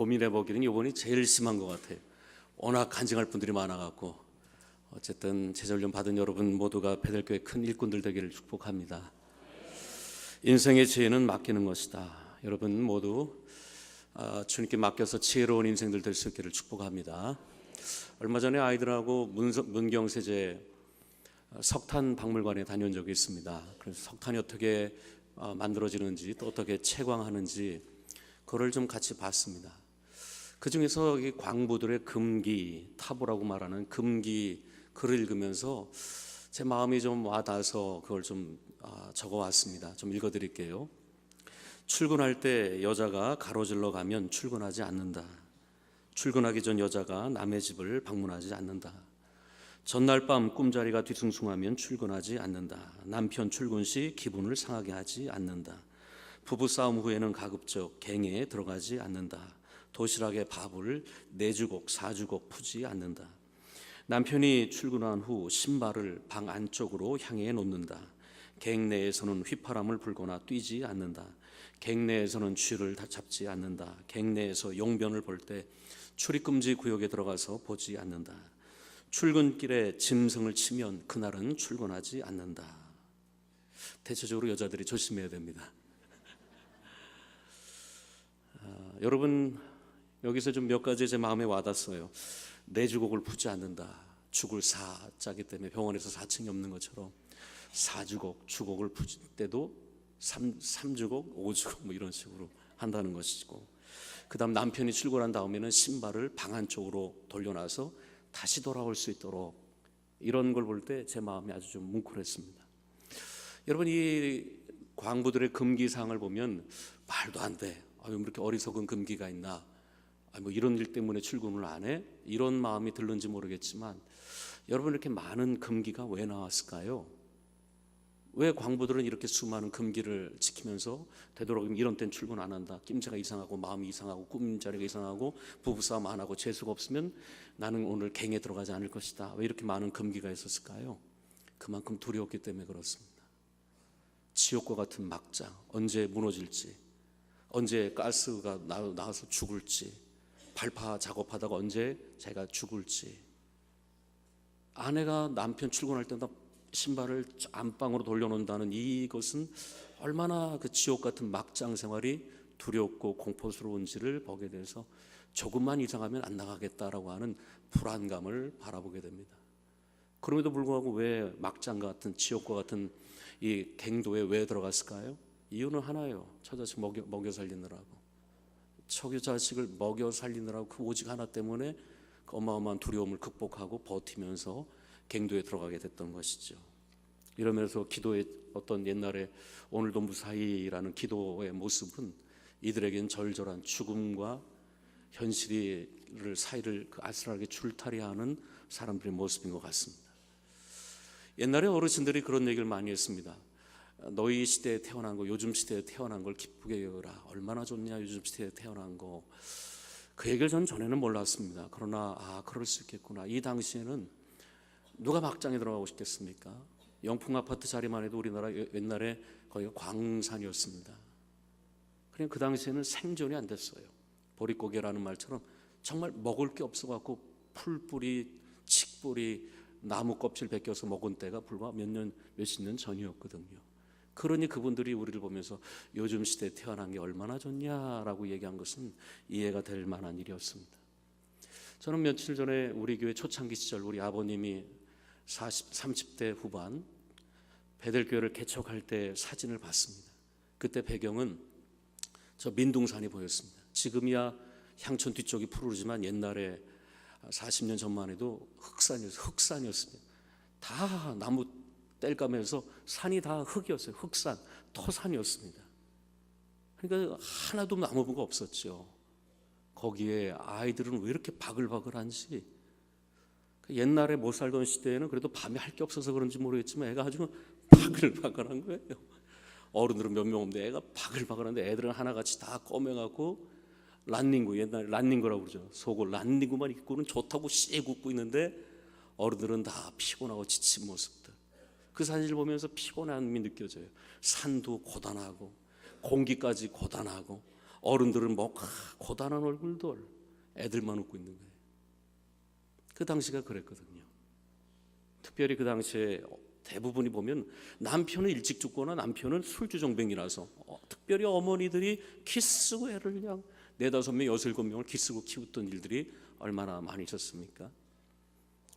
고민해보기는 이번이 제일 심한 것 같아요. 워낙 간증할 분들이 많아갖고. 어쨌든 제자훈련 받은 여러분 모두가 베델교회 큰 일꾼들 되기를 축복합니다. 인생의 지혜는 맡기는 것이다. 여러분 모두 주님께 맡겨서 지혜로운 인생들 될 수 있기를 축복합니다. 얼마 전에 아이들하고 문경세제 석탄 박물관에 다녀온 적이 있습니다. 그래서 석탄이 어떻게 만들어지는지 또 어떻게 채광하는지 그걸 좀 같이 봤습니다. 그 중에서 이 광부들의 금기, 타보라고 말하는 금기 글을 읽으면서 제 마음이 좀 와닿아서 그걸 좀 적어왔습니다. 좀 읽어드릴게요. 출근할 때 여자가 가로질러 가면 출근하지 않는다. 출근하기 전 여자가 남의 집을 방문하지 않는다. 전날 밤 꿈자리가 뒤숭숭하면 출근하지 않는다. 남편 출근 시 기분을 상하게 하지 않는다. 부부싸움 후에는 가급적 갱에 들어가지 않는다. 도시락에 밥을 4주곡 4주곡 푸지 않는다. 남편이 출근한 후 신발을 방 안쪽으로 향해 놓는다. 갱 내에서는 휘파람을 불거나 뛰지 않는다. 갱 내에서는 쥐를 다 잡지 않는다. 갱 내에서 용변을 볼 때 출입금지 구역에 들어가서 보지 않는다. 출근길에 짐승을 치면 그날은 출근하지 않는다. 대체적으로 여자들이 조심해야 됩니다. 여러분 여기서 좀 몇 가지 제 마음에 와닿았어요. 4주곡을 푸지 않는다. 죽을 사자기 때문에 병원에서 4층이 없는 것처럼 4주곡, 주곡을 푸실 때도 3주곡, 5주곡 뭐 이런 식으로 한다는 것이고, 그 다음 남편이 출근한 다음에는 신발을 방 안쪽으로 돌려놔서 다시 돌아올 수 있도록, 이런 걸 볼 때 제 마음이 아주 좀 뭉클했습니다. 여러분 이 광부들의 금기사항을 보면 말도 안 돼. 왜 이렇게 어리석은 금기가 있나? 뭐 이런 일 때문에 출근을 안 해? 이런 마음이 들는지 모르겠지만 여러분 이렇게 많은 금기가 왜 나왔을까요? 왜 광부들은 이렇게 수많은 금기를 지키면서 되도록이면 이런 땐 출근 안 한다, 낌새가 이상하고 마음이 이상하고 꿈자리가 이상하고 부부싸움 안 하고 재수가 없으면 나는 오늘 갱에 들어가지 않을 것이다, 왜 이렇게 많은 금기가 있었을까요? 그만큼 두려웠기 때문에 그렇습니다. 지옥과 같은 막장, 언제 무너질지, 언제 가스가 나와서 죽을지, 발파 작업하다가 언제 자기가 죽을지, 아내가 남편 출근할 때마다 신발을 안방으로 돌려놓는다는 이것은 얼마나 그 지옥 같은 막장 생활이 두렵고 공포스러운지를 보게 돼서 조금만 이상하면 안 나가겠다라고 하는 불안감을 바라보게 됩니다. 그럼에도 불구하고 왜 막장 같은 지옥과 같은 이 갱도에 왜 들어갔을까요? 이유는 하나예요. 처자식 먹여 살리느라고, 처자식을 먹여 살리느라고 그 오직 하나 때문에 그 어마어마한 두려움을 극복하고 버티면서 갱도에 들어가게 됐던 것이죠. 이러면서 기도의 어떤 옛날에 오늘도 무사히라는 기도의 모습은 이들에겐 절절한 죽음과 현실을 사이를 아슬하게 줄타리하는 사람들의 모습인 것 같습니다. 옛날에 어르신들이 그런 얘기를 많이 했습니다. 너희 시대에 태어난 거, 요즘 시대에 태어난 걸 기쁘게 여겨라. 얼마나 좋냐 요즘 시대에 태어난 거. 그 얘기를 전 전에는 몰랐습니다. 그러나 그럴 수 있겠구나. 이 당시에는 누가 막장에 들어가고 싶겠습니까? 영풍 아파트 자리만 해도 우리나라 옛날에 거기가 광산이었습니다. 그냥 그 당시에는 생존이 안 됐어요. 보릿고개라는 말처럼 정말 먹을 게 없어갖고 풀뿌리, 칡뿌리, 나무 껍질 벗겨서 먹은 때가 불과 몇십 년 전이었거든요. 그러니 그분들이 우리를 보면서 요즘 시대에 태어난 게 얼마나 좋냐라고 얘기한 것은 이해가 될 만한 일이었습니다. 저는 며칠 전에 우리 교회 초창기 시절 우리 아버님이 30대 후반 베델교회를 개척할 때 사진을 봤습니다. 그때 배경은 저 민둥산이 보였습니다. 지금이야 향촌 뒤쪽이 푸르지만 옛날에 40년 전만 해도 흑산이었습니다. 다 나무 땔감에서 산이 다 흙이었어요. 흑산, 토산이었습니다. 그러니까 하나도 나무가 없었죠. 거기에 아이들은 왜 이렇게 바글바글한지, 옛날에 못 살던 시대에는 그래도 밤에 할 게 없어서 그런지 모르겠지만 애가 아주 바글바글한 거예요. 어른들은 몇 명 없는데 애가 바글바글한데 애들은 하나같이 다 꼬매갖고 란닝구, 옛날에 란닝구라고 그러죠. 속을 란닝구만 입고는 좋다고 씩 웃고 있는데 어른들은 다 피곤하고 지친 모습들. 그 사진을 보면서 피곤함이 느껴져요. 산도 고단하고 공기까지 고단하고 어른들은 뭐 고단한 얼굴들, 애들만 웃고 있는 거예요. 그 당시가 그랬거든요. 특별히 그 당시에 대부분이 보면 남편은 일찍 죽거나 남편은 술주정뱅이라서 특별히 어머니들이 키쓰고 애를 그냥 4-5명, 6-7명을 키쓰고 키웠던 일들이 얼마나 많이 있었습니까?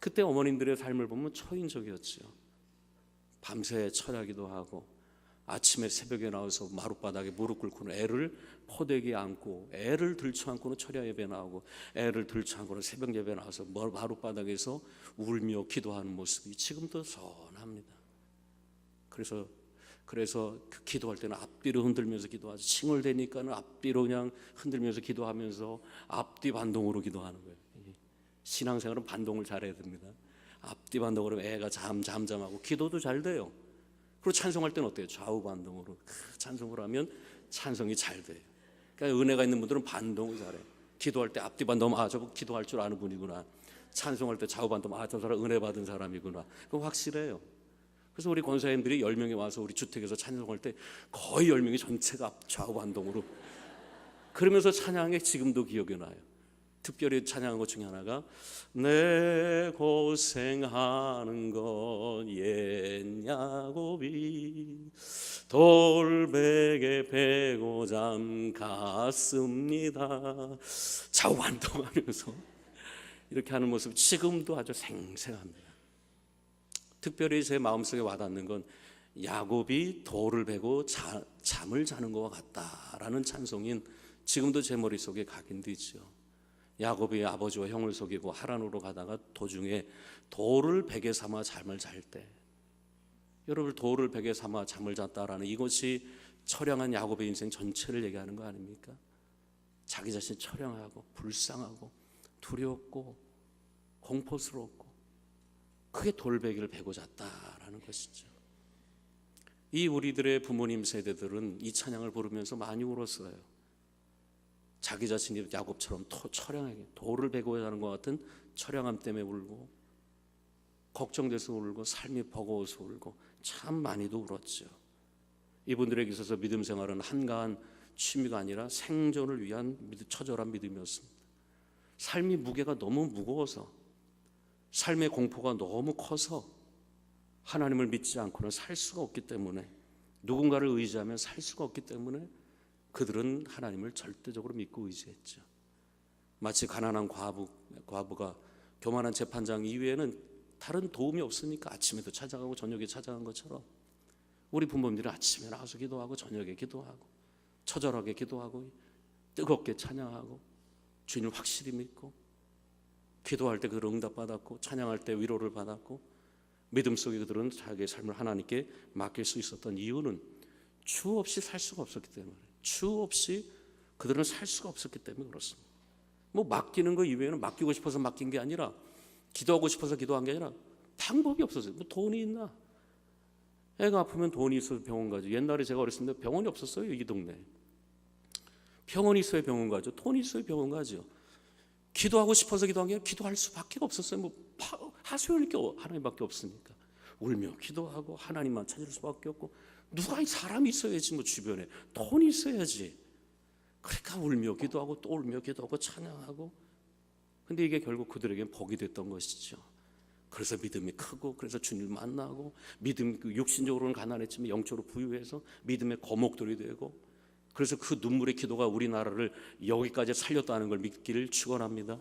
그때 어머님들의 삶을 보면 초인적이었죠. 밤새 철야기도 하고 아침에 새벽에 나와서 마룻바닥에 무릎 꿇고는 애를 포대기에 안고, 애를 들쳐안고는 철야 예배 나오고, 애를 들쳐안고는 새벽 예배 나와서 마룻바닥에서 울며 기도하는 모습이 지금도 선합니다. 그래서 그 기도할 때는 앞뒤로 흔들면서 기도하죠. 칭얼대니까는 앞뒤로 그냥 흔들면서 기도하면서 앞뒤 반동으로 기도하는 거예요. 신앙생활은 반동을 잘해야 됩니다. 앞뒤 반동으로 애가 잠잠하고 기도도 잘 돼요. 그리고 찬송할 때는 어때요? 좌우 반동으로 찬송을 하면 찬송이 잘 돼요. 그러니까 은혜가 있는 분들은 반동을 잘해요. 기도할 때 앞뒤 반동, 저거 기도할 줄 아는 분이구나. 찬송할 때 좌우 반동, 저 사람 은혜 받은 사람이구나. 그거 확실해요. 그래서 우리 권사님들이 10명이 와서 우리 주택에서 찬송할 때 거의 10명이 전체가 좌우 반동으로 그러면서 찬양이 지금도 기억이 나요. 특별히 찬양한 것 중에 하나가 내 고생하는 건 옛 야곱이 돌베개 베고 잠 갔습니다. 좌우 반동하면서 이렇게 하는 모습 지금도 아주 생생합니다. 특별히 제 마음속에 와닿는 건 야곱이 돌을 베고 잠을 자는 것과 같다라는 찬송인 지금도 제 머릿속에 각인되죠. 야곱이 아버지와 형을 속이고 하란으로 가다가 도중에 돌을 베개 삼아 잠을 잘 때, 여러분 돌을 베개 삼아 잠을 잤다라는 이것이 처량한 야곱의 인생 전체를 얘기하는 거 아닙니까? 자기 자신 처량하고 불쌍하고 두렵고 공포스럽고 그게 돌베개를 베고 잤다라는 것이죠. 이 우리들의 부모님 세대들은 이 찬양을 부르면서 많이 울었어요. 자기 자신이 야곱처럼 처량하게 돌을 베고 자는 것 같은 처량함 때문에 울고, 걱정돼서 울고, 삶이 버거워서 울고, 참 많이도 울었죠. 이분들에게 있어서 믿음 생활은 한가한 취미가 아니라 생존을 위한 처절한 믿음이었습니다. 삶이 무게가 너무 무거워서, 삶의 공포가 너무 커서 하나님을 믿지 않고는 살 수가 없기 때문에, 누군가를 의지하면 살 수가 없기 때문에 그들은 하나님을 절대적으로 믿고 의지했죠. 마치 가난한 과부가 교만한 재판장 이외에는 다른 도움이 없으니까 아침에도 찾아가고 저녁에 찾아간 것처럼 우리 부모님들은 아침에 나와서 기도하고 저녁에 기도하고 처절하게 기도하고 뜨겁게 찬양하고 주님을 확실히 믿고, 기도할 때 그들 응답받았고 찬양할 때 위로를 받았고, 믿음 속에 그들은 자기의 삶을 하나님께 맡길 수 있었던 이유는 주 없이 살 수가 없었기 때문에, 주 없이 그들은 살 수가 없었기 때문에 그렇습니다. 뭐 맡기는 거 이외에는, 맡기고 싶어서 맡긴 게 아니라, 기도하고 싶어서 기도한 게 아니라 방법이 없었어요. 뭐 돈이 있나? 애가 아프면 돈이 있어서 병원 가죠. 옛날에 제가 어렸을 때 병원이 없었어요. 이 동네에. 병원이 있어야 병원 가죠. 돈이 있어야 병원 가죠. 기도하고 싶어서 기도한 게 아니라 기도할 수밖에 없었어요. 뭐 하소연할 게 하나님밖에 없으니까 울며 기도하고 하나님만 찾을 수밖에 없고, 누가 사람이 있어야지, 뭐 주변에 돈이 있어야지. 그러니까 울며 기도하고 또 울며 기도하고 찬양하고. 근데 이게 결국 그들에겐 복이 됐던 것이죠. 그래서 믿음이 크고, 그래서 주님을 만나고, 믿음, 육신적으로는 가난했지만 영적으로 부유해서 믿음의 거목들이 되고, 그래서 그 눈물의 기도가 우리나라를 여기까지 살렸다는 걸 믿기를 축원합니다.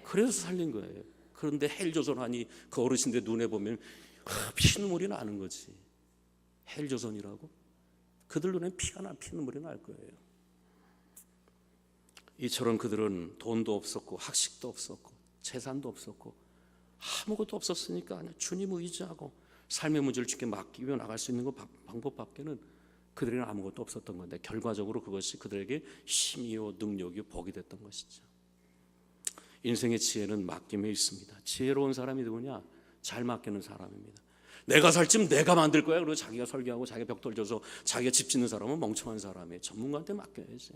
그래서 살린 거예요. 그런데 헬조선하니 그 어르신들 눈에 보면 피눈물이 나는 거지. 헬조선이라고? 그들 눈에 피눈물이 날 거예요. 이처럼 그들은 돈도 없었고 학식도 없었고 재산도 없었고 아무것도 없었으니까 그냥 주님 의지하고 삶의 문제를 주께 맡기며 나갈 수 있는 방법밖에는 그들에게는 아무것도 없었던 건데, 결과적으로 그것이 그들에게 힘이요 능력이요 복이 됐던 것이죠. 인생의 지혜는 맡김에 있습니다. 지혜로운 사람이 누구냐? 잘 맡기는 사람입니다. 내가 살 집 내가 만들 거야. 그리고 자기가 설계하고 자기가 벽돌 져서 자기가 집 짓는 사람은 멍청한 사람이에요. 전문가한테 맡겨야지.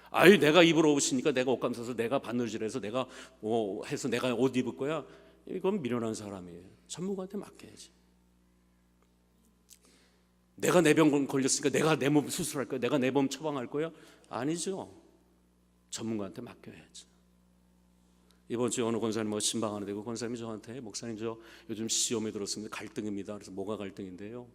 아유, 내가 입으러 오시니까 내가 옷감 사서 내가 바느질해서 내가 해서 내가 옷 입을 거야. 이건 미련한 사람이에요. 전문가한테 맡겨야지. 내가 내 병 걸렸으니까 내가 내 몸 수술할 거야, 내가 내 몸 처방할 거야? 아니죠. 전문가한테 맡겨야죠. 이번 주에 어느 권사님 신방하는데 그 권사님이 저한테, 목사님 저 요즘 시험에 들었습니다. 갈등입니다. 그래서 뭐가 갈등인데요?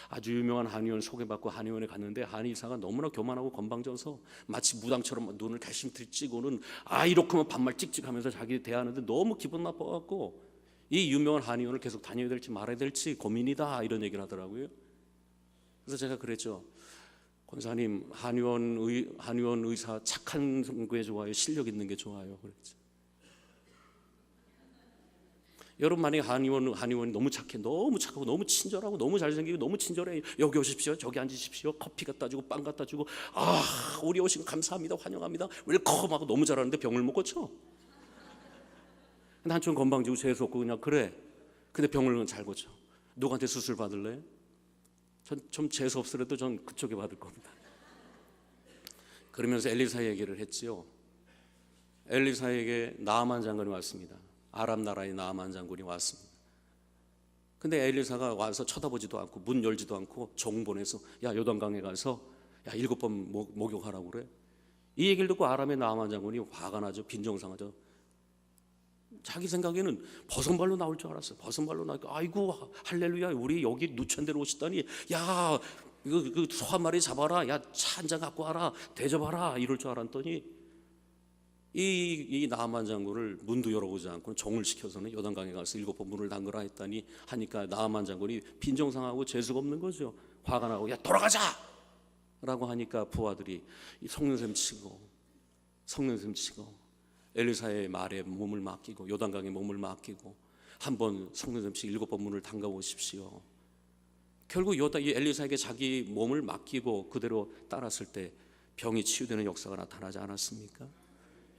아주 유명한 한의원 소개받고 한의원에 갔는데 한의사가 너무나 교만하고 건방져서 마치 무당처럼 눈을 개심틀 찌고는 이렇게 하면 반말 찍찍하면서 자기 대하는데 너무 기분 나빠갖고 이 유명한 한의원을 계속 다녀야 될지 말아야 될지 고민이다, 이런 얘기를 하더라고요. 그래서 제가 그랬죠. 권사님, 한의원 의사 착한 게 좋아요, 실력 있는 게 좋아요? 그랬죠. 여러분, 만약에 한의원이 너무 착해, 너무 착하고 너무 친절하고 너무 잘생기고 너무 친절해, 여기 오십시오, 저기 앉으십시오, 커피 갖다 주고 빵 갖다 주고, 우리 오신 감사합니다, 환영합니다, 웰컴하고 너무 잘하는데 병을 못 고쳐. 한쪽은 건방지고 재수없고 그냥 그래. 근데 병을 잘 고쳐. 누구한테 수술 받을래요? 전 좀 재수없으려도 전 그쪽에 받을 겁니다. 그러면서 엘리사 얘기를 했지요. 엘리사에게 나아만 장군이 왔습니다. 아람 나라의 나아만 장군이 왔습니다. 근데 엘리사가 와서 쳐다보지도 않고 문 열지도 않고 종 보내서 야, 요단강에 가서 7번 목욕하라고 그래. 이 얘기를 듣고 아람의 나아만 장군이 화가 나죠. 빈정상하죠. 자기 생각에는 버선발로 나올 줄 알았어요. 버선발로 나니까 아이고 할렐루야, 우리 여기 누천대로 오시다니, 야 그 소 한 마리 잡아라, 야 차 한 잔 갖고 와라, 대접하라, 이럴 줄 알았더니 이 나아만 장군을 문도 열어보지 않고 종을 시켜서는 요단강에 가서 7번 문을 담그라 했다니 하니까 나아만 장군이 빈정상하고 재수가 없는 거죠. 화가 나고 야 돌아가자 라고 하니까 부하들이 속는셈 치고 엘리사의 말에 몸을 맡기고 요단강에 몸을 맡기고 한번 속는셈치 7번 문을 담가 보십시오. 결국 이 엘리사에게 자기 몸을 맡기고 그대로 따랐을 때 병이 치유되는 역사가 나타나지 않았습니까?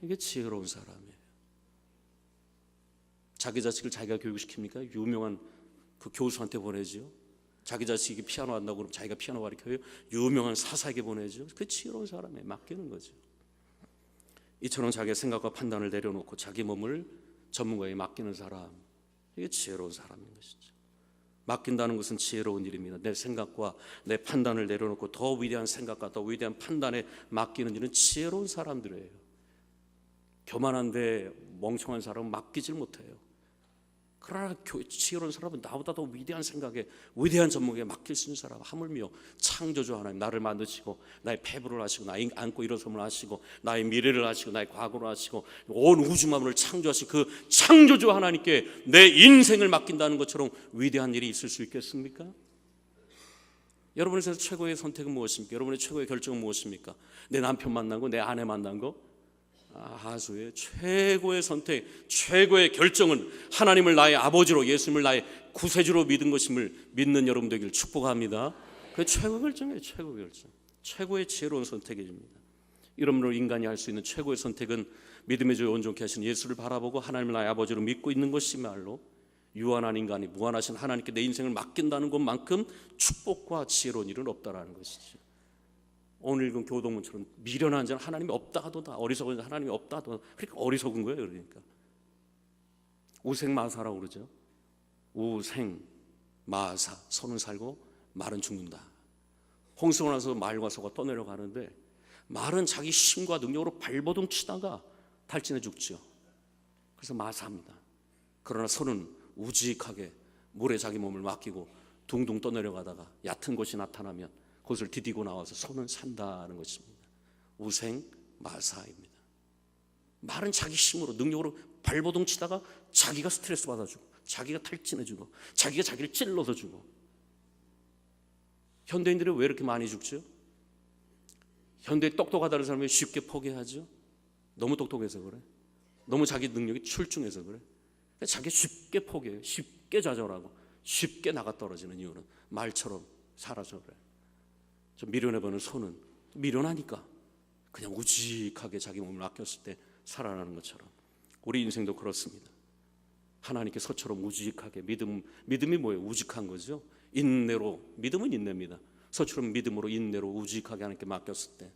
이게 지혜로운 사람이에요. 자기 자식을 자기가 교육시킵니까? 유명한 그 교수한테 보내죠. 자기 자식이 피아노 한다고 그러면 자기가 피아노 가르쳐요. 유명한 사사에게 보내죠. 그 지혜로운 사람에 맡기는 거죠. 이처럼 자기의 생각과 판단을 내려놓고 자기 몸을 전문가에게 맡기는 사람, 이게 지혜로운 사람인 것이죠. 맡긴다는 것은 지혜로운 일입니다. 내 생각과 내 판단을 내려놓고 더 위대한 생각과 더 위대한 판단에 맡기는 일은 지혜로운 사람들이에요. 교만한데 멍청한 사람은 맡기질 못해요. 그러나 지혜로운 사람은 나보다 더 위대한 생각에, 위대한 전문가에 맡길 수 있는 사람, 하물며 창조주 하나님, 나를 만드시고 나의 폐부를 하시고 나의 안고 일어섬을 하시고 나의 미래를 하시고 나의 과거를 하시고 온 우주 만물을 창조하신 그 창조주 하나님께 내 인생을 맡긴다는 것처럼 위대한 일이 있을 수 있겠습니까? 여러분의 최고의 선택은 무엇입니까? 여러분의 최고의 결정은 무엇입니까? 내 남편 만난 거, 내 아내 만난 거? 하수의 최고의 선택, 최고의 결정은 하나님을 나의 아버지로, 예수님을 나의 구세주로 믿은 것임을 믿는 여러분 되길 축복합니다. 그 최고의 결정이에요. 최고의 결정, 최고의 지혜로운 선택입니다. 이러므로 인간이 할 수 있는 최고의 선택은 믿음의 주 온전케 하신 예수를 바라보고 하나님을 나의 아버지로 믿고 있는 것이말로 유한한 인간이 무한하신 하나님께 내 인생을 맡긴다는 것만큼 축복과 지혜로운 일은 없다라는 것이죠. 오늘 읽은 교동문처럼 미련한 자는 하나님이 없다 하도다, 어리석은 자는 하나님이 없다 하도다. 그러니까 어리석은 거예요. 그러니까 우생마사라고 그러죠. 우생마사, 소는 살고 말은 죽는다. 홍수가 나서 말과 소가 떠내려가는데 말은 자기 힘과 능력으로 발버둥 치다가 탈진해 죽죠. 그래서 마사합니다. 그러나 소는 우직하게 물에 자기 몸을 맡기고 둥둥 떠내려가다가 얕은 곳이 나타나면 그것을 디디고 나와서 소는 산다는 것입니다. 우생마사입니다. 말은 자기 힘으로 능력으로 발버둥 치다가 자기가 스트레스 받아주고 자기가 탈진해주고 자기가 자기를 찔러서 주고. 현대인들이 왜 이렇게 많이 죽죠? 현대에 똑똑하다는 사람이 쉽게 포기하죠. 너무 똑똑해서 그래. 너무 자기 능력이 출중해서 그래. 자기 쉽게 포기해요. 쉽게 좌절하고 쉽게 나가 떨어지는 이유는 말처럼 살아서 그래. 좀 미련해보는 소는 미련하니까 그냥 우직하게 자기 몸을 아꼈을 때 살아나는 것처럼 우리 인생도 그렇습니다. 하나님께 소처럼 우직하게, 믿음이 뭐예요? 우직한 거죠. 인내로, 믿음은 인내입니다. 소처럼 믿음으로 인내로 우직하게 하나님께 맡겼을 때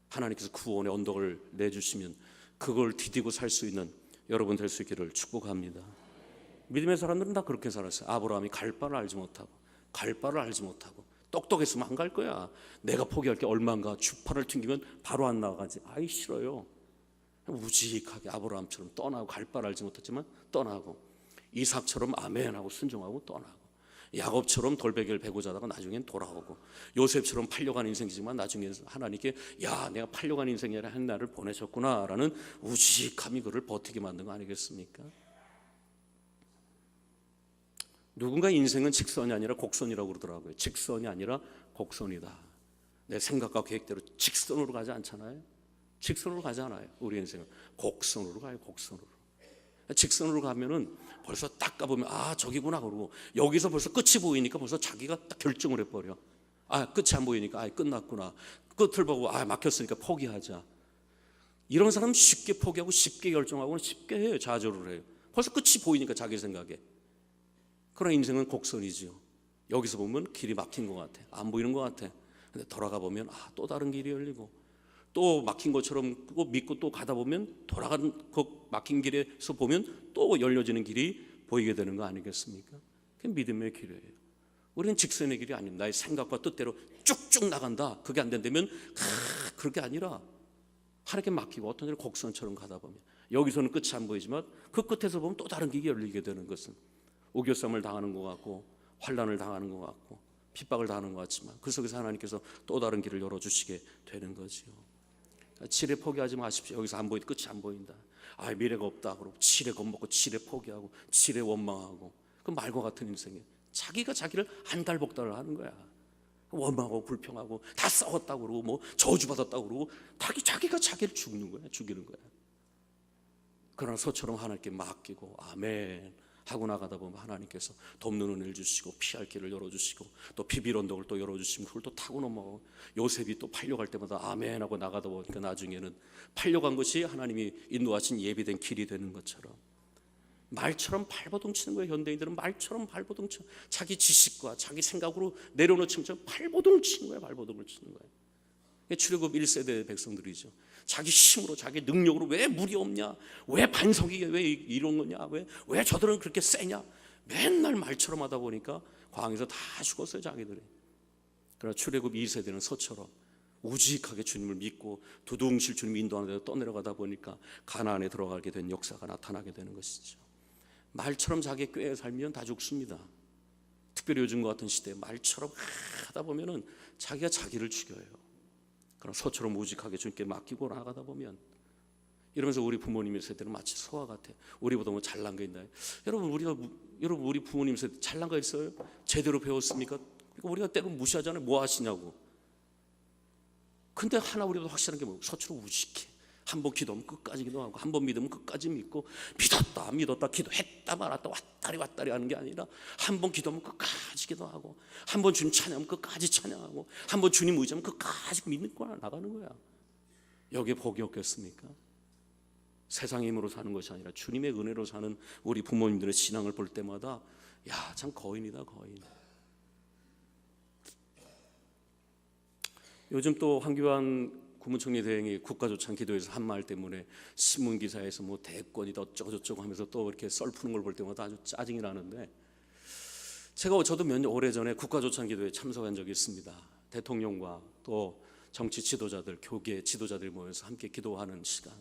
하나님께서 구원의 언덕을 내주시면 그걸 디디고 살 수 있는 여러분 될 수 있기를 축복합니다. 믿음의 사람들은 다 그렇게 살았어요. 아브라함이 갈 바를 알지 못하고 똑똑했으면 안 갈 거야. 내가 포기할 게 얼마인가. 주판을 튕기면 바로 안 나가지. 아이 싫어요. 우직하게 아브라함처럼 떠나고, 갈 바를 알지 못했지만 떠나고, 이삭처럼 아멘하고 순종하고 떠나고, 야곱처럼 돌베개를 베고 자다가 나중엔 돌아오고, 요셉처럼 팔려간 인생이지만 나중에 하나님께 야 내가 팔려간 인생이라 한 나를 보내셨구나라는 우직함이 그를 버티게 만든 거 아니겠습니까? 누군가 인생은 직선이 아니라 곡선이라고 그러더라고요. 직선이 아니라 곡선이다. 내 생각과 계획대로 직선으로 가지 않잖아요. 직선으로 가지 않아요. 우리 인생은 곡선으로 가요. 곡선으로. 직선으로 가면은 벌써 딱 가보면 아 저기구나 그러고, 여기서 벌써 끝이 보이니까 벌써 자기가 딱 결정을 해버려. 아 끝이 안 보이니까 아 끝났구나. 끝을 보고 아 막혔으니까 포기하자. 이런 사람은 쉽게 포기하고 쉽게 결정하고 쉽게 해요. 좌절을 해요. 벌써 끝이 보이니까 자기 생각에. 그러나 인생은 곡선이죠. 여기서 보면 길이 막힌 것 같아. 안 보이는 것 같아. 근데 돌아가 보면 아, 또 다른 길이 열리고, 또 막힌 것처럼 또 믿고 또 가다 보면 돌아가는 그 막힌 길에서 보면 또 열려지는 길이 보이게 되는 거 아니겠습니까? 그게 믿음의 길이에요. 우리는 직선의 길이 아닙니다. 나의 생각과 뜻대로 쭉쭉 나간다. 그게 안 된다면 그렇게 아니라 하나님께 맡기고 어떤 데는 곡선처럼 가다 보면 여기서는 끝이 안 보이지만 그 끝에서 보면 또 다른 길이 열리게 되는 것은 우겨쌈을 당하는 것 같고 환난을 당하는 것 같고 핍박을 당하는 것 같지만 그 속에서 하나님께서 또 다른 길을 열어주시게 되는 거지요. 칠에 포기하지 마십시오. 여기서 안 보이, 끝이 안 보인다. 아 미래가 없다 그러고 칠에 겁먹고 칠에 포기하고 칠에 원망하고, 그 말과 같은 인생에 자기가 자기를 안달복달을 하는 거야. 원망하고 불평하고 다 싸웠다고 그러고 뭐 저주받았다고 그러고 자기가 자기를 죽이는 거야. 그러나 소처럼 하나님께 맡기고 아멘 하고 나가다 보면 하나님께서 덮는 은혜를 주시고 피할 길을 열어주시고 또 비빌 언덕을 또 열어주시면 그걸 또 타고 넘어가고, 요셉이 또 팔려갈 때마다 아멘 하고 나가다 보니까 나중에는 팔려간 것이 하나님이 인도하신 예비된 길이 되는 것처럼 말처럼 발버둥치는 거예요. 현대인들은 말처럼 발버둥쳐 자기 지식과 자기 생각으로 내려놓친 것처럼 발버둥치는 거예요. 발버둥을 치는 거예요. 출애굽 1세대 백성들이죠. 자기 힘으로 자기 능력으로 왜 물이 없냐, 왜 반석이 왜 이런 거냐, 왜 저들은 그렇게 세냐, 맨날 말처럼 하다 보니까 광에서 다 죽었어요 자기들이. 그러나 출애굽 2세대는 서처럼 우직하게 주님을 믿고 두둥실 주님 인도하는 데서 떠내려가다 보니까 가나안에 들어가게 된 역사가 나타나게 되는 것이죠. 말처럼 자기 꾀에 살면 다 죽습니다. 특별히 요즘과 같은 시대에 말처럼 하다 보면은 자기가 자기를 죽여요. 그럼 소처럼 우직하게 주님께 맡기고 나가다 보면, 이러면서 우리 부모님의 세대는 마치 소와 같아. 우리보다 뭐 잘난 게 있나요? 여러분 우리 부모님 세대 잘난 거 있어요? 제대로 배웠습니까? 우리가 때로 무시하잖아요. 뭐 하시냐고. 근데 하나 우리보다 확실한 게 뭐예요? 소처럼 우직해. 한 번 기도하면 끝까지 기도하고, 한 번 믿으면 끝까지 믿고, 믿었다 기도했다 말았다 왔다리 하는 게 아니라 한 번 기도하면 끝까지 기도하고, 한 번 주님 찬양하면 끝까지 찬양하고, 한 번 주님 의지하면 끝까지 믿는 거야. 나가는 거야. 여기에 복이 없겠습니까? 세상의 힘으로 사는 것이 아니라 주님의 은혜로 사는 우리 부모님들의 신앙을 볼 때마다 야, 참 거인이다 거인. 요즘 또 황교안 국무총리 대행이 국가조찬 기도에서 한 말 때문에 신문기사에서 뭐 대권이다 어쩌고저쩌고 하면서 또 이렇게 썰 푸는 걸 볼 때마다 아주 짜증이 나는데, 저도 몇 년 오래전에 국가조찬 기도에 참석한 적이 있습니다. 대통령과 또 정치 지도자들, 교계 지도자들이 모여서 함께 기도하는 시간.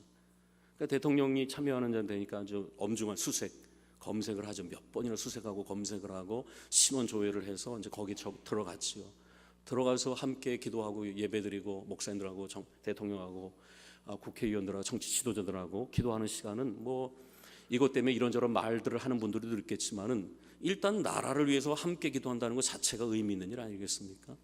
그러니까 대통령이 참여하는 자 되니까 아주 엄중한 수색 검색을 하죠. 몇 번이나 수색하고 검색을 하고 신원 조회를 해서 이제 거기 들어갔지요. 들어가서 함께 기도하고 예배드리고 목사님들하고 대통령하고 국회의원들하고 정치 지도자들하고 기도하는 시간은 뭐 이것 때문에 이런저런 말들을 하는 분들도 있겠지만은 일단 나라를 위해서 함께 기도한다는 것 자체가 의미 있는 일 아니겠습니까?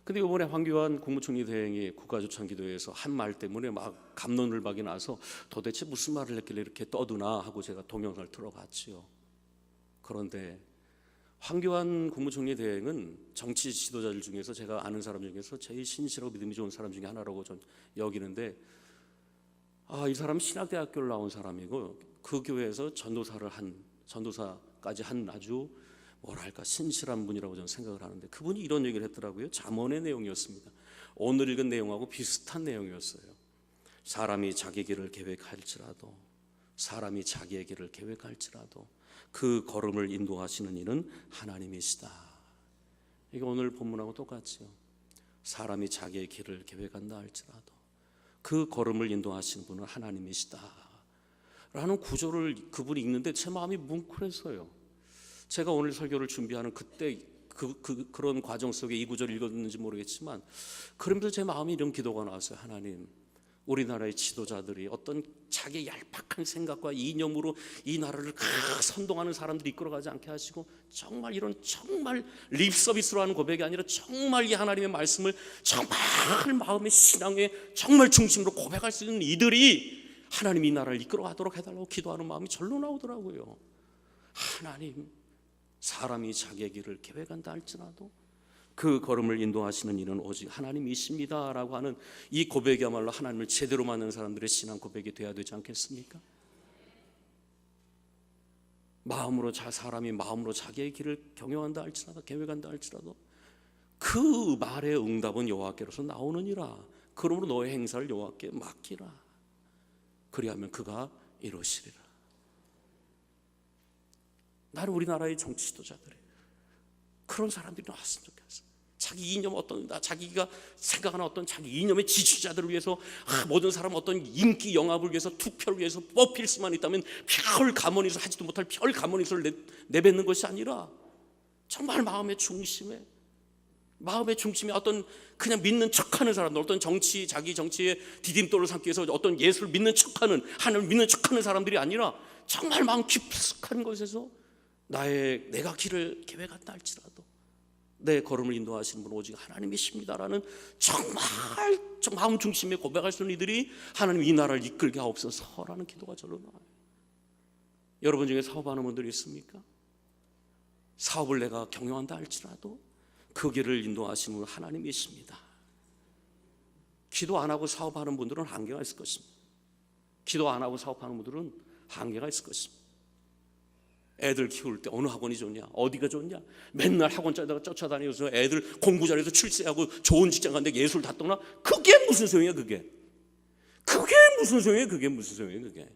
근데 이번에 황교안 국무총리 대행이 국가조찬 기도에서 한 말 때문에 막 갑론을박이 나서 도대체 무슨 말을 했길래 이렇게 떠드나 하고 제가 동영상을 들어갔지요. 그런데 황교안 국무총리 대행은 정치 지도자들 중에서 제가 아는 사람 중에서 제일 신실하고 믿음이 좋은 사람 중에 하나라고 전 여기는데, 이 사람 신학대학교를 나온 사람이고 그 교회에서 전도사까지 한 아주 뭐랄까 신실한 분이라고 저는 생각을 하는데, 그분이 이런 얘기를 했더라고요. 잠언의 내용이었습니다. 오늘 읽은 내용하고 비슷한 내용이었어요. 사람이 자기 길을 계획할지라도 그 걸음을 인도하시는 이는 하나님이시다. 이게 오늘 본문하고 똑같지요. 사람이 자기의 길을 계획한다 할지라도 그 걸음을 인도하시는 분은 하나님이시다 라는 구절을 그분이 읽는데 제 마음이 뭉클했어요. 제가 오늘 설교를 준비하는 그때 그런 과정 속에 이 구절을 읽었는지 모르겠지만 그러면서 제 마음에 이런 기도가 나왔어요. 하나님, 우리나라의 지도자들이 어떤 자기의 얄팍한 생각과 이념으로 이 나라를 선동하는 사람들이 이끌어가지 않게 하시고 정말 이런 정말 립서비스로 하는 고백이 아니라 정말 이 하나님의 말씀을 정말 마음의 신앙의 정말 중심으로 고백할 수 있는 이들이 하나님이 이 나라를 이끌어가도록 해달라고 기도하는 마음이 절로 나오더라고요. 하나님, 사람이 자기의 길을 계획한다 할지라도 그 걸음을 인도하시는 이는 오직 하나님이십니다 라고 하는 이 고백이야말로 하나님을 제대로 만난 사람들의 신앙 고백이 돼야 되지 않겠습니까? 사람이 마음으로 자기의 길을 경영한다 할지라도 계획한다 할지라도 그 말의 응답은 여호와께로서 나오느니라. 그러므로 너의 행사를 여호와께 맡기라. 그리하면 그가 이루시리라. 나는 우리나라의 정치 지도자들이 그런 사람들이 나왔으면 좋겠어. 자기 이념 자기가 생각하는 어떤 자기 이념의 지지자들을 위해서 모든 사람 어떤 인기 영합을 위해서 투표를 위해서 뽑힐 수만 있다면 별 가문에서 하지도 못할 별 가문에서를 내뱉는 것이 아니라 정말 마음의 중심에 어떤 그냥 믿는 척하는 사람들, 어떤 자기 정치의 디딤돌을 삼기 위해서 어떤 예수를 믿는 척하는 하나님을 믿는 척하는 사람들이 아니라 정말 마음 깊숙한 곳에서 내가 길을 계획한다 할지라도 내 걸음을 인도하시는 분은 오직 하나님이십니다라는 정말 마음 중심에 고백할 수 있는 이들이 하나님 이 나라를 이끌게 하옵소서라는 기도가 절로 나와요. 여러분 중에 사업하는 분들이 있습니까? 사업을 내가 경영한다 할지라도 그 길을 인도하시는 분은 하나님이십니다. 기도 안 하고 사업하는 분들은 한계가 있을 것입니다. 기도 안 하고 사업하는 분들은 한계가 있을 것입니다. 애들 키울 때 어느 학원이 좋냐, 어디가 좋냐, 맨날 학원자에다가 쫓아다니면서 애들 공부 잘해서 출세하고 좋은 직장 가는데 예술 다 떠나? 그게 무슨 소용이야? 그게 무슨 소용이야?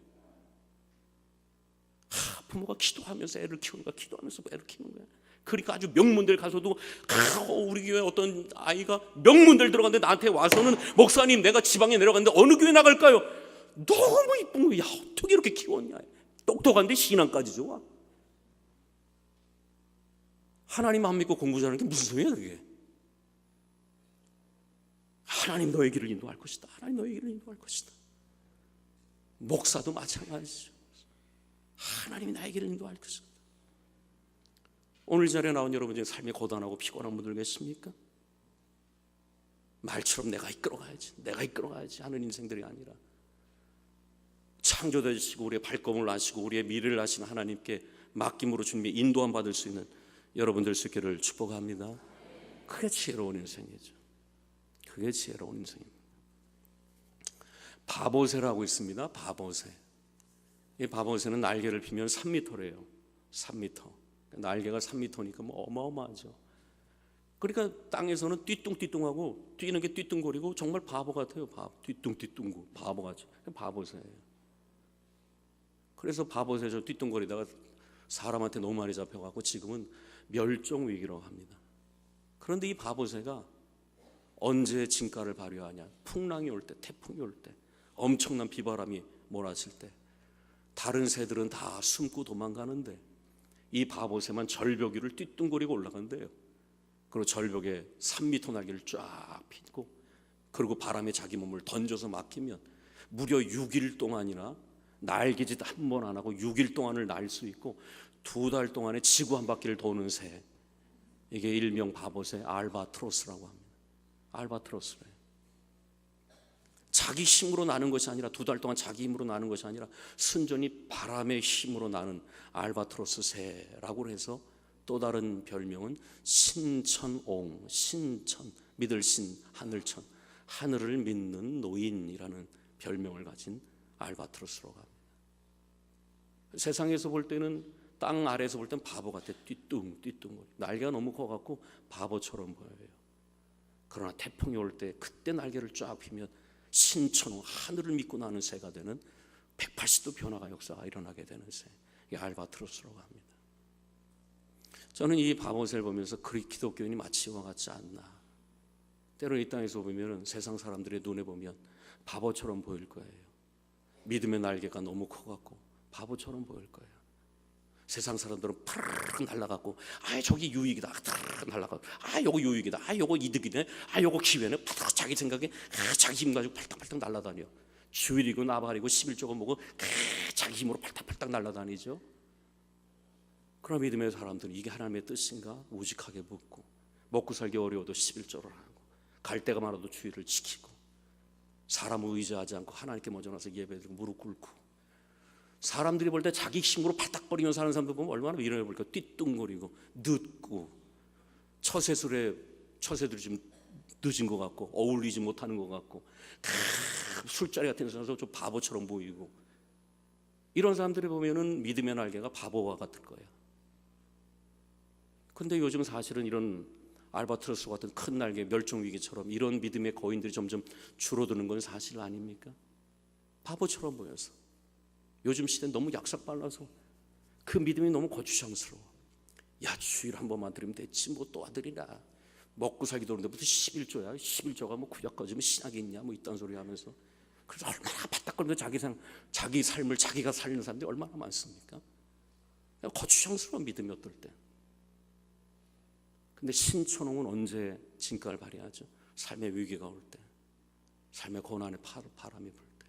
부모가 기도하면서 애를 키우는 거야. 기도하면서 애를 키우는 거야. 그러니까 아주 명문대를 가서도 우리 교회 어떤 아이가 명문대를 들어갔는데 나한테 와서는 목사님, 내가 지방에 내려갔는데 어느 교회 나갈까요? 너무 이쁜 거야. 어떻게 이렇게 키웠냐. 똑똑한데 신앙까지 좋아. 하나님 안 믿고 공부 잘하는 게 무슨 소리야 그게? 하나님 너의 길을 인도할 것이다. 하나님 너의 길을 인도할 것이다. 목사도 마찬가지죠. 하나님이 나의 길을 인도할 것이다. 오늘 자리에 나온 여러분 중에 삶이 고단하고 피곤한 분들 계십니까? 말처럼 내가 이끌어가야지 하는 인생들이 아니라 창조되시고 우리의 발걸음을 아시고 우리의 미래를 아시는 하나님께 맡김으로 준비 인도함 받을 수 있는 여러분들 수 있기를 축복합니다. 그게 지혜로운 인생이죠. 그게 지혜로운 인생입니다. 바보새라고 있습니다. 바보새. 이 바보새는 날개를 피면 3m래요. 3m. 날개가 3m니까 뭐 어마어마하죠. 그러니까 땅에서는 띠뚱띠뚱하고 뛰는 게 띠뚱거리고 정말 바보 같아요. 띠뚱띠뚱고 바보같이. 바보새예요. 그래서 바보새 저 띠뚱거리다가 사람한테 너무 많이 잡혀가고 지금은 멸종 위기라고 합니다. 그런데 이 바보새가 언제 진가를 발휘하냐? 풍랑이 올 때, 태풍이 올 때, 엄청난 비바람이 몰아칠 때 다른 새들은 다 숨고 도망가는데 이 바보새만 절벽 위를 띠뚱거리고 올라간대요. 그리고 절벽에 3m 날개를 쫙 펴고 그리고 바람에 자기 몸을 던져서 맡기면 무려 6일 동안이나 날개짓 한 번 안 하고 6일 동안을 날 수 있고 2달 동안에 지구 한 바퀴를 도는 새, 이게 일명 바보새 알바트로스라고 합니다. 알바트로스래요. 자기 힘으로 나는 것이 아니라 2달 동안 자기 힘으로 나는 것이 아니라 순전히 바람의 힘으로 나는 알바트로스 새라고 해서 또 다른 별명은 신천옹, 신천, 믿을 신, 하늘천, 하늘을 믿는 노인이라는 별명을 가진 알바트로스라고 합니다. 세상에서 볼 때는 땅 아래에서 볼 땐 바보 같아. 띠뚱띠뚱 날개가 너무 커갖고 바보처럼 보여요. 그러나 태풍이 올 때 그때 날개를 쫙 펴면 신천호, 하늘을 믿고 나는 새가 되는 180도 변화가 역사가 일어나게 되는 새, 이게 알바트로스라고 합니다. 저는 이 바보새를 보면서 기독교인이 마치 이와 같지 않나. 때로는 이 땅에서 보면 세상 사람들의 눈에 보면 바보처럼 보일 거예요. 믿음의 날개가 너무 커갖고 바보처럼 보일 거예요. 세상 사람들은 파르르 날아가고 저기 유익이다 날아가고 요거 유익이다 요거 이득이네 요거 기회네 파르르 자기 생각에 자기 힘 가지고 팔딱팔딱 날아다녀. 주일이고 나발이고 11조고 뭐고 자기 힘으로 팔딱팔딱 날아다니죠. 그러나 믿음의 사람들은 이게 하나님의 뜻인가 우직하게 묻고, 먹고 살기 어려워도 11조를 하고, 갈 데가 많아도 주의를 지키고, 사람을 의지하지 않고 하나님께 먼저 나서 예배드리고 무릎 꿇고, 사람들이 볼 때 자기 힘으로 팔딱거리며 사는 사람들 보면 얼마나 위로해 볼까. 띠뚱거리고 늦고 처세술에 처세들이 좀 늦은 것 같고 어울리지 못하는 것 같고 술자리 같은 데서 좀 바보처럼 보이고, 이런 사람들이 보면은 믿음의 날개가 바보와 같을 거예요. 근데 요즘 사실은 이런 알바트로스 같은 큰 날개 멸종위기처럼 이런 믿음의 거인들이 점점 줄어드는 건 사실 아닙니까? 바보처럼 보여서. 요즘 시대는 너무 약삭빨라서 그 믿음이 너무 거추장스러워. 야, 주일 한 번만 드리면 됐지 뭐 또 아들이나 먹고 살기도 어려운데 무슨 11조야 11조가 뭐 구약 꺼지면 신학이 있냐 뭐 이딴 소리 하면서. 그래서 얼마나 바닥거리면서 자기 삶을 자기가 살리는 사람들이 얼마나 많습니까? 거추장스러운 믿음이 어떨 때. 근데 신천홍은 언제 진가를 발휘하죠? 삶의 위기가 올 때, 삶의 고난의 바람이 불 때.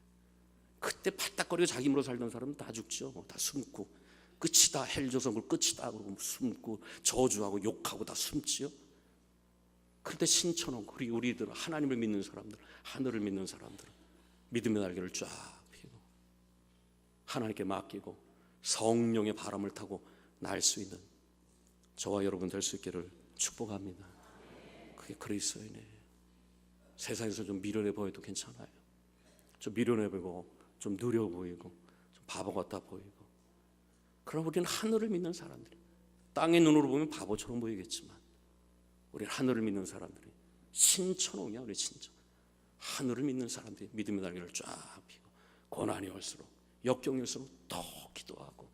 그때 팔딱거리고 자기 힘으로 살던 사람은 다 죽죠. 다 숨고 끝이다, 헬조선을 끝이다 그러고 숨고 저주하고 욕하고 다 숨지요. 그런데 신천홍, 그리고 우리들 하나님을 믿는 사람들, 하늘을 믿는 사람들, 믿음의 날개를 쫙 펴고 하나님께 맡기고 성령의 바람을 타고 날 수 있는 저와 여러분 될 수 있기를 축복합니다. 그게 그리스도인이에요. 세상에서 좀 미련해 보여도 괜찮아요. 좀 미련해 보이고 좀 느려 보이고 좀 바보 같아 보이고, 그럼 우리는 하늘을 믿는 사람들이, 땅의 눈으로 보면 바보처럼 보이겠지만 우리는 하늘을 믿는 사람들이 신천홍이야. 우리 진짜 하늘을 믿는 사람들이 믿음의 날개를 쫙 펴고 고난이 올수록 역경이 올수록 더 기도하고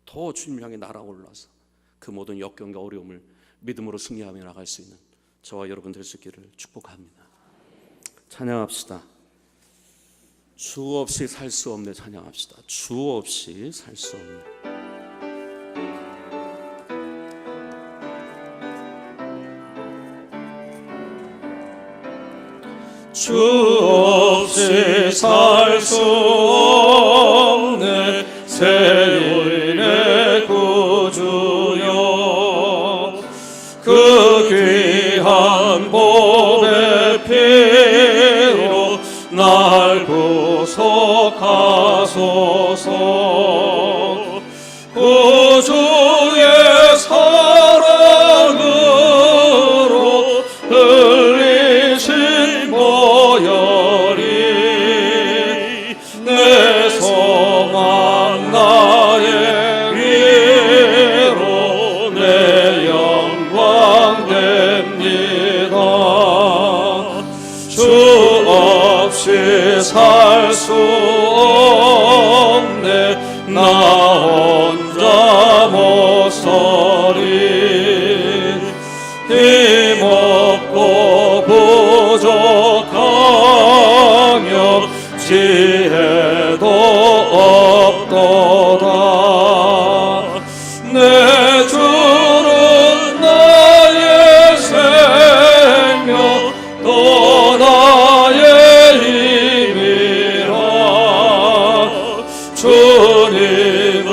더 주님을 향해 날아올라서 그 모든 역경과 어려움을 믿음으로 승리하며 나갈 수 있는 저와 여러분 될 수 있기를 축복합니다. 찬양합시다. 주 없이 살 수 없네. 찬양합시다. 주 없이 살 수 없네. 주 없이 살 수 없네. 세인의 구주여, 그 귀한 몸의 피로 날 구속하소서. 구주의 사랑으로 흘리신 보혈이 내 소망 나의 위로 내 영광 됩니다. 주 없이 살 수 없네. 나 혼자 못 서리. 힘없고 부족하며 지혜도 없도다. 내 주는 나의 생명 또 나의 힘이라. 주님을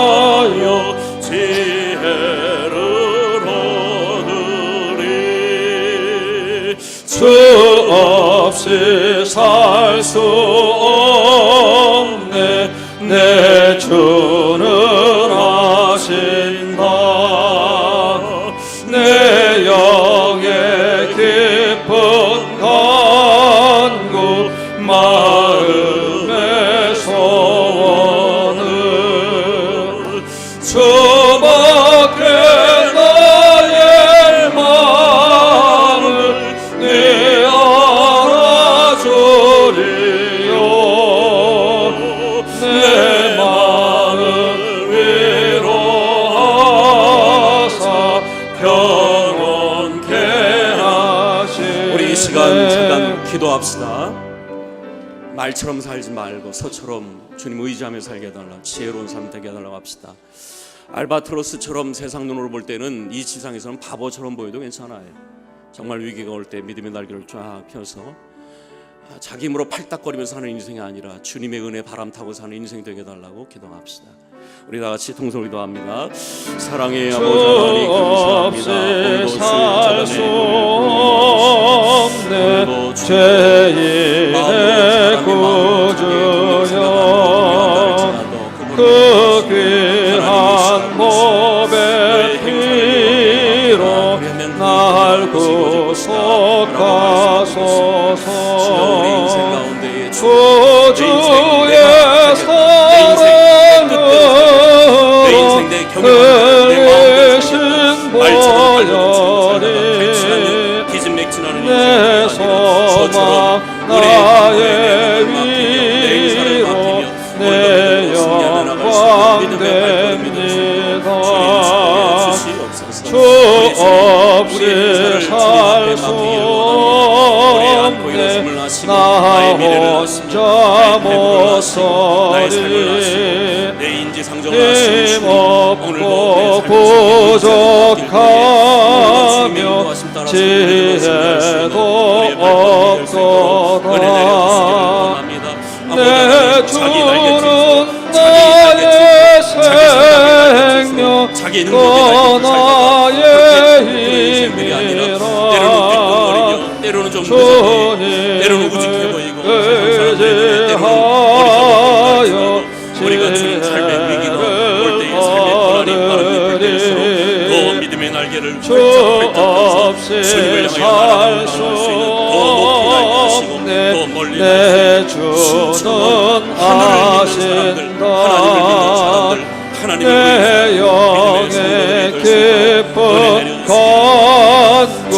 의지하여 지혜를 얻으리. 주 없이 살 수 없네. 내 주는 하신다. 내 영의 깊은 간구 마음의 소원은 주밖에 나의 마음을 네 알아주리요. 내 마음을 위하여 기도합시다. 말처럼 살지 말고 서처럼 주님 의지하며 살게 해달라, 지혜로운 삶 되게 해달라고 합시다. 알바트로스처럼 세상 눈으로 볼 때는 이 지상에서는 바보처럼 보여도 괜찮아요. 정말 위기가 올 때 믿음의 날개를 쫙 펴서 자기 힘으로 팔딱거리면서 사는 인생이 아니라 주님의 은혜 바람 타고 사는 인생 되게 해달라고 기도합시다. 우리 다 같이 통성으로 기도합니다. 사랑의 아버지 하나님 감사합니다. 오늘도 죄인의 구주여 그 귀한 몸의 피로 날 구속하소서. 구주의 사랑으로 흘리신 보혈이 내 소망 나의 위로 내 영광 됩니다. 주 없이 살 수 없네 나 혼자 못서리 힘없고 부족하며 지혜도 없도다. 내 주는 나의 생명 또 나의 힘이라. 때로는 좀 주님 때로는 우직해 보이고 의지하여 우리가 주님 삶의 위기가 올 때에 삶의 고난이 빠르게 될수록 더 믿음의 날개를 주 없이 살 수 없네 내 주는 아신다. 내 영의 깊은 간구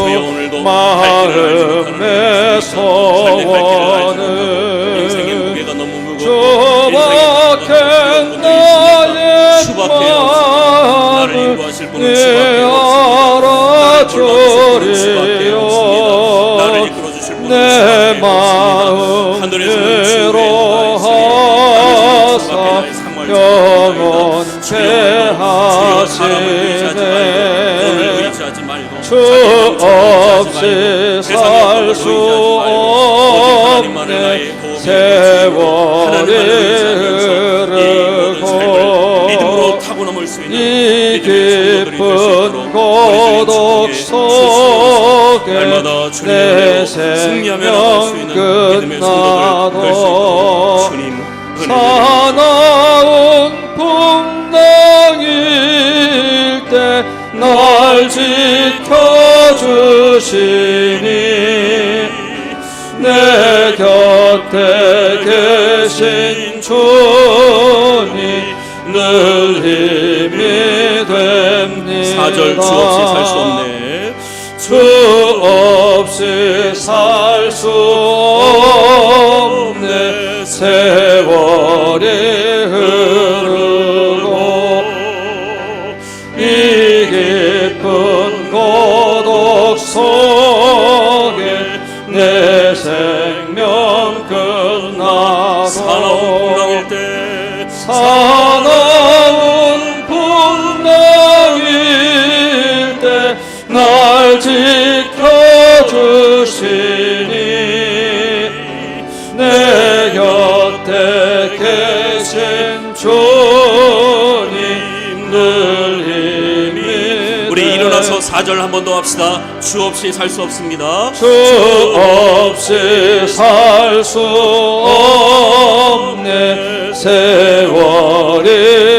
마음의 소원은 주밖에 나의 마음을 네 알아주리요. 내 마음 위로 하사 영원케 하시네. 주 없이 살 수 없네 세월이 흐르고 이 깊은 고독 속에 내 생명 끝나도 사나운 풍랑일 때 날 지켜주시니 내 곁에 계신 주님 늘 힘이 됩니다. 4절 주 없이 살 수 없네. 주 없이 살 수 없네 세월이 흐르고 이 깊은 고독 속에 내 생명 끝나도 사나운 풍랑일 때 날 지켜주시니 내 곁에 계신 주님 늘 힘이 우리 일어나서 4절 한 번 더 합시다. 주 없이 살 수 없습니다. 주 없이 살 수 없네 세월이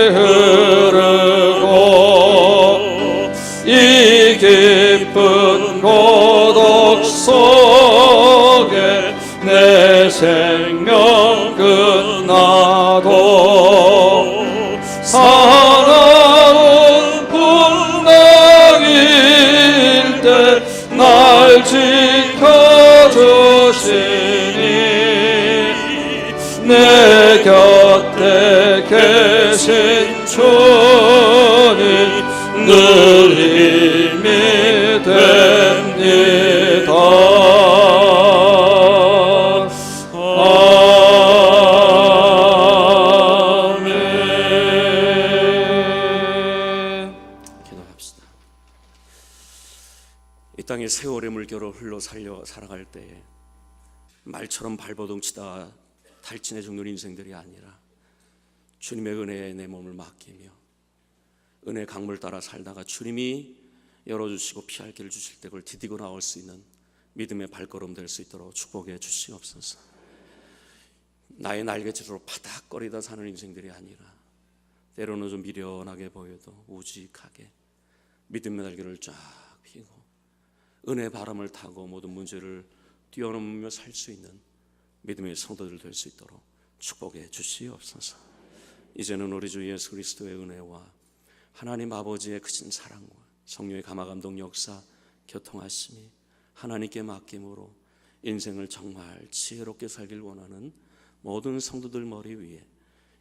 흐르고 이 깊은 고독 속에 내 생명 끝나도 사나운 풍랑일 때 날 지켜주시니 내 곁에 계신 주님 늘 힘이 됩니다. 물결을 흘러 살아갈 때에 말처럼 발버둥치다 탈진해 죽는 인생들이 아니라 주님의 은혜에 내 몸을 맡기며 은혜 강물 따라 살다가 주님이 열어주시고 피할 길을 주실 때 그걸 디디고 나올 수 있는 믿음의 발걸음 될 수 있도록 축복해 주시옵소서. 나의 날개짓으로 파닥거리다 사는 인생들이 아니라 때로는 좀 미련하게 보여도 우직하게 믿음의 날개를 쫙 펴고 은혜의 바람을 타고 모든 문제를 뛰어넘으며 살 수 있는 믿음의 성도들 될 수 있도록 축복해 주시옵소서. 이제는 우리 주 예수 그리스도의 은혜와 하나님 아버지의 크신 사랑과 성령의 감화감동 역사 교통하심이 하나님께 맡김으로 인생을 정말 지혜롭게 살길 원하는 모든 성도들 머리 위에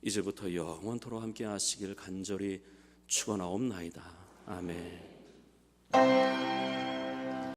이제부터 영원토록 함께 하시길 간절히 축원하옵나이다. 아멘.